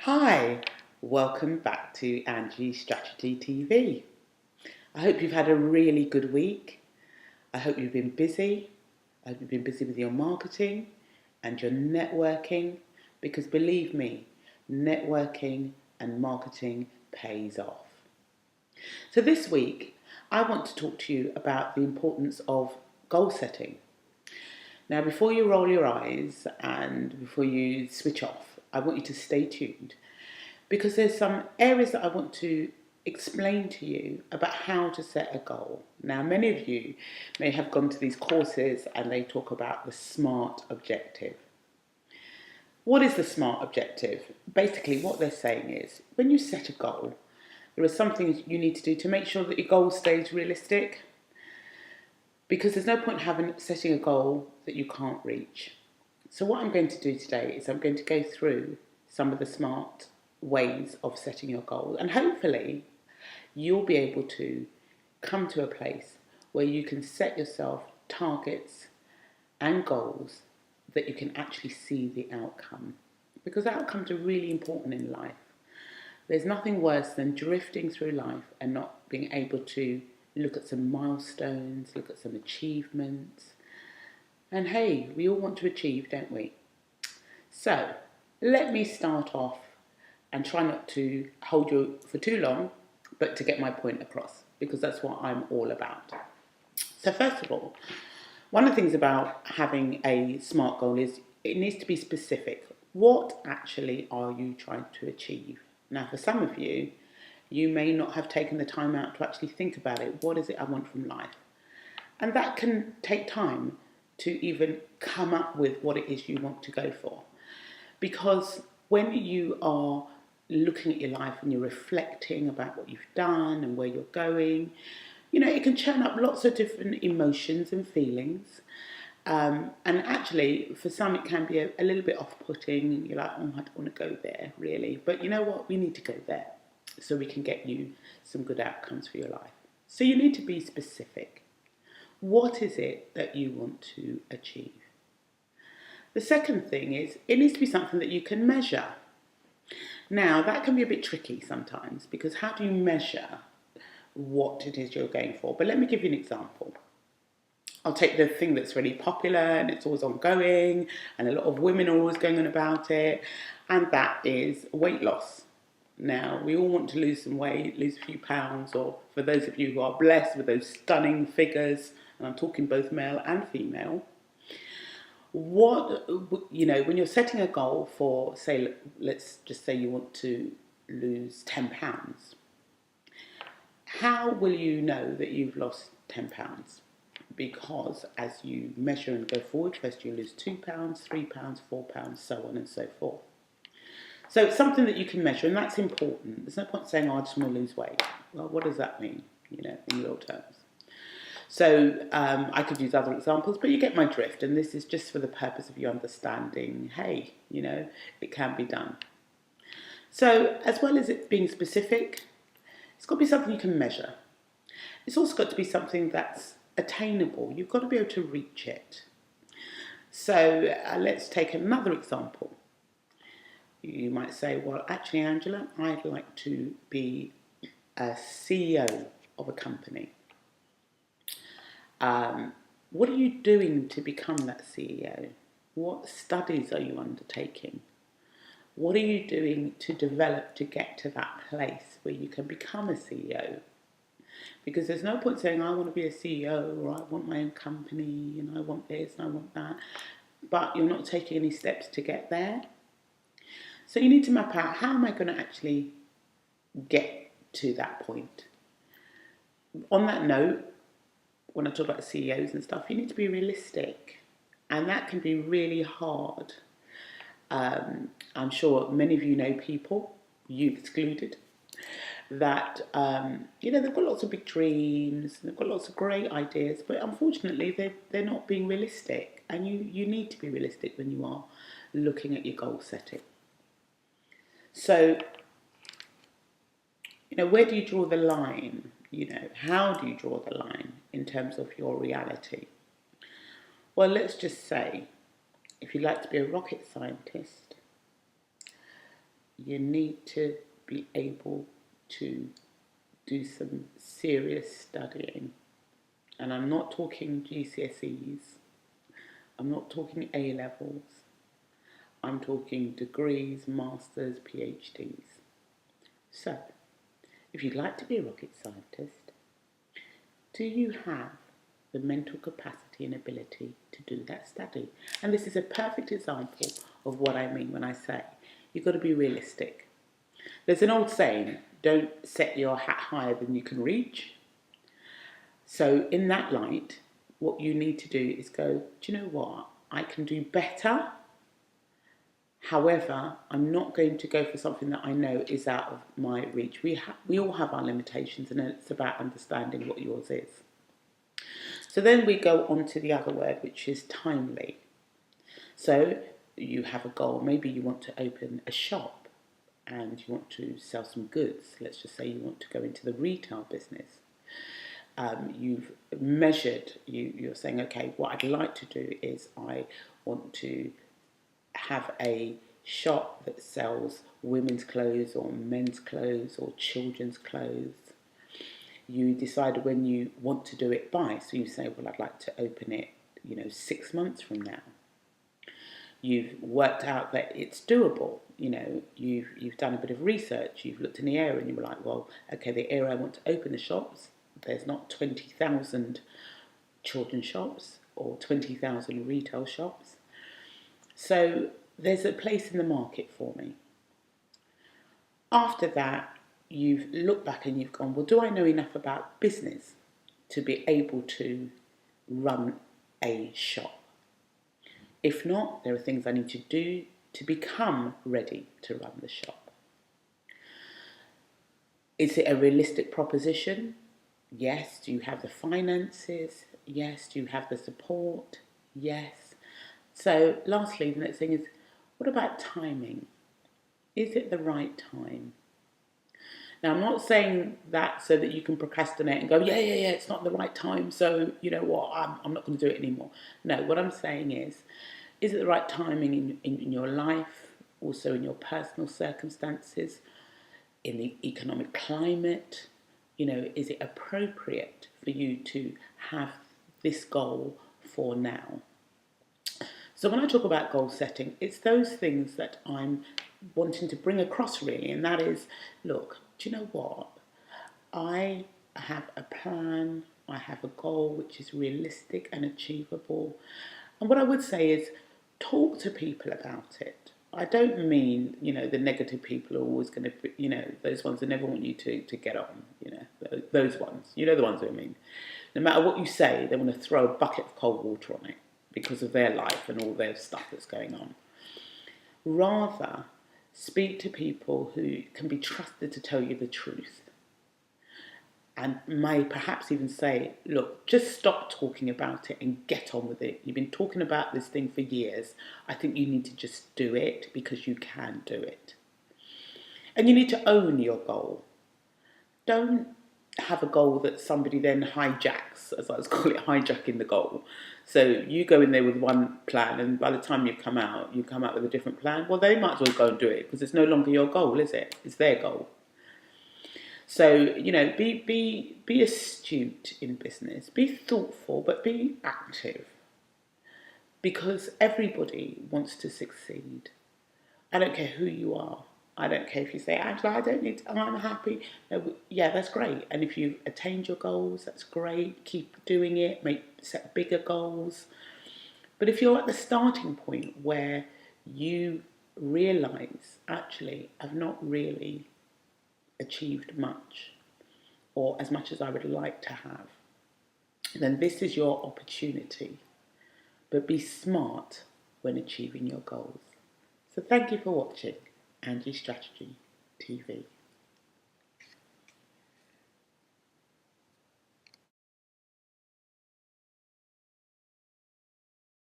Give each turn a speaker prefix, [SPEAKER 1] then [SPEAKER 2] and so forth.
[SPEAKER 1] Hi, welcome back to AngieStrategy TV. I hope you've had a really good week. I hope you've been busy. I hope you've been busy with your marketing and your networking, because believe me, networking and marketing pays off. So this week, I want to talk to you about the importance of goal setting. Now, before you roll your eyes and before you switch off, I want you to stay tuned, because there's some areas that I want to explain to you about how to set a goal. Now, many of you may have gone to these courses and they talk about the SMART objective. What is the SMART objective? Basically, what they're saying is when you set a goal, there are some things you need to do to make sure that your goal stays realistic, because there's no point setting a goal that you can't reach. So what I'm going to do today is I'm going to go through some of the SMART ways of setting your goal, and hopefully you'll be able to come to a place where you can set yourself targets and goals that you can actually see the outcome, because outcomes are really important in life. There's nothing worse than drifting through life and not being able to look at some milestones, look at some achievements. And hey, we all want to achieve, don't we? So let me start off and try not to hold you for too long, but to get my point across, because that's what I'm all about. So first of all, one of the things about having a SMART goal is it needs to be specific. What actually are you trying to achieve? Now, for some of you, you may not have taken the time out to actually think about it. What is it I want from life? And that can take time to even come up with what it is you want to go for. Because when you are looking at your life and you're reflecting about what you've done and where you're going, it can churn up lots of different emotions and feelings. And actually, for some, it can be a little bit off-putting. You're like, oh, I don't want to go there, really. But you know what? We need to go there so we can get you some good outcomes for your life. So you need to be specific. What is it that you want to achieve? The second thing is it needs to be something that you can measure. Now, that can be a bit tricky sometimes, because how do you measure what it is you're going for? But let me give you an example. I'll take the thing that's really popular and it's always ongoing and a lot of women are always going on about it, and that is weight loss. Now, we all want to lose some weight, lose a few pounds, or for those of you who are blessed with those stunning figures, and I'm talking both male and female, when you're setting a goal for, say, let's just say you want to lose 10 pounds, how will you know that you've lost 10 pounds? Because as you measure and go forward, first you lose 2 pounds, 3 pounds, 4 pounds, so on and so forth. So it's something that you can measure, and that's important. There's no point saying, I just want to lose weight. Well, what does that mean, in real terms? So I could use other examples, but you get my drift, and this is just for the purpose of you understanding, hey, it can be done. So as well as it being specific, it's got to be something you can measure. It's also got to be something that's attainable. You've got to be able to reach it. So let's take another example. You might say, well, actually, Angela, I'd like to be a CEO of a company. What are you doing to become that CEO? What studies are you undertaking? What are you doing to develop to get to that place where you can become a CEO? Because there's no point saying, I want to be a CEO, or I want my own company, and I want this and I want that, but you're not taking any steps to get there. So you need to map out, how am I going to actually get to that point? On that note, when I talk about CEOs and stuff, you need to be realistic, and that can be really hard. I'm sure many of you know people, you excluded, that they've got lots of big dreams, they've got lots of great ideas, but unfortunately they're not being realistic, and you need to be realistic when you are looking at your goal setting. So, where do you draw the line? How do you draw the line in terms of your reality? Well, let's just say, if you'd like to be a rocket scientist, you need to be able to do some serious studying. And I'm not talking GCSEs, I'm not talking A levels, I'm talking degrees, masters, PhDs. So, if you'd like to be a rocket scientist, do you have the mental capacity and ability to do that study? And this is a perfect example of what I mean when I say you've got to be realistic. There's an old saying, don't set your hat higher than you can reach. So in that light, what you need to do is go, do you know what? I can do better. However, I'm not going to go for something that I know is out of my reach. We all have our limitations, and it's about understanding what yours is. So then we go on to the other word, which is timely. So you have a goal. Maybe you want to open a shop and you want to sell some goods. Let's just say you want to go into the retail business. You've measured, you're saying, okay, what I'd like to do is I want to have a shop that sells women's clothes or men's clothes or children's clothes. You decide when you want to do it by. So you say, well, I'd like to open it, 6 months from now. You've worked out that it's doable. You've done a bit of research. You've looked in the area and you were like, well, okay, the area I want to open the shops, there's not 20,000 children's shops or 20,000 retail shops. So there's a place in the market for me. After that, you've looked back and you've gone, well, do I know enough about business to be able to run a shop? If not, there are things I need to do to become ready to run the shop. Is it a realistic proposition? Yes. Do you have the finances? Yes. Do you have the support? Yes. So lastly, the next thing is, what about timing? Is it the right time? Now, I'm not saying that so that you can procrastinate and go, yeah, it's not the right time, so you know what, I'm not going to do it anymore. No, what I'm saying is it the right timing in your life, also in your personal circumstances, in the economic climate? Is it appropriate for you to have this goal for now? So when I talk about goal setting, it's those things that I'm wanting to bring across really, and that is, look, do you know what? I have a plan, I have a goal which is realistic and achievable. And what I would say is talk to people about it. I don't mean, the negative people are always going to, those ones that never want you to get on, those ones, the ones who I mean. No matter what you say, they want to throw a bucket of cold water on it because of their life and all their stuff that's going on. Rather, speak to people who can be trusted to tell you the truth and may perhaps even say, look, just stop talking about it and get on with it. You've been talking about this thing for years. I think you need to just do it because you can do it. And you need to own your goal. Don't have a goal that somebody then hijacks, as I was calling it, hijacking the goal. So you go in there with one plan and by the time you come out with a different plan. Well, they might as well go and do it because it's no longer your goal, is it? It's their goal. So, be astute in business, be thoughtful, but be active. Because everybody wants to succeed. I don't care who you are. I don't care if you say, Angela, I don't need to, I'm happy. No, yeah, that's great. And if you've attained your goals, that's great. Keep doing it, set bigger goals. But if you're at the starting point where you realise, actually, I've not really achieved much, or as much as I would like to have, then this is your opportunity. But be smart when achieving your goals. So thank you for watching AngieStrategy TV.